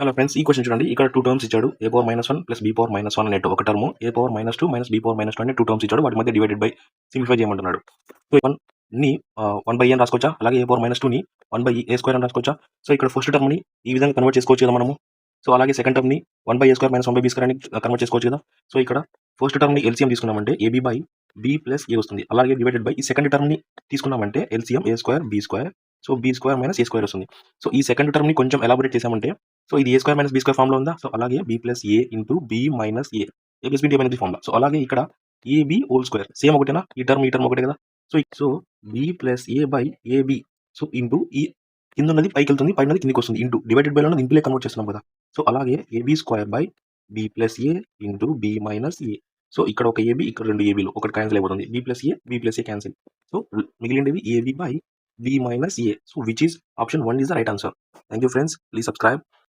Hello friends, ఈ question చూడండి. ఇక్కడ 2 టర్మ్స్ ఇచ్చాడు. a power -1 plus b power -1 అనే ఒక term, a power -2 minus b power -2 అనే 2 టర్మ్స్ ఇచ్చాడు. వాటి మధ్య డివైడెడ్ బై సింప్లిఫై చేయమంటున్నాడు. సో 1 ని 1/a అని రాసుకోవచ్చా? అలాగే a పవర్ -2 ని 1/a² అని రాసుకోవచ్చా? సో ఇక్కడ ఫస్ట్ టర్మ్ని ఈ విధంగా కన్వర్ట్ చేసుకోవచ్చు కదా మనము. సో అలాగే సెకండ్ టర్మ్ని 1/a² - 1/b² అని కన్వర్ట్ చేసుకోవచ్చు కదా. సో ఇక్కడ ఫస్ట్ టర్మ్ని ఎల్సిఎం తీసుకున్నామంటే ab by b plus a వస్తుంది. అలాగే డివైడెడ్ బై ఈ సెకండ్ టర్మ్ని తీసుకున్నామంటే LCM a² b². So b² - a² వస్తుంది. సో ఈ సెకండ్ టర్మ్ని కొంచెం ఎలాబొరేట్ చేసామంటే, సో ఇది a² - b² ఫామ్లో ఉందా. సో అలాగే b plus a into b minus a, a plus b into a అనేది ఫార్ములా. సో అలాగే ఇక్కడ ab హోల్ స్క్వేర్ సేమ్ ఒకటేనా, ఈ టర్మ్ ఒకటే కదా. So b plus a by ab, so into ఈ కింద ఉన్నది పైకి వెళ్తుంది, పైన కిందికి వస్తుంది, ఇంటూ డివైడెడ్ బై లో ఇంటూలే కన్వర్ట్ చేస్తున్నాం కదా. సో అలాగే ab² by b plus a into b minus a. So ఇక్కడ ఒక ab, ఇక్కడ రెండు abలు, ఒకటి క్యాన్సిల్ అయిపోతుంది, b plus a cancel. So మిగిలినవి ab by b minus a. So which is option 1 is the right answer. Thank you friends, please subscribe.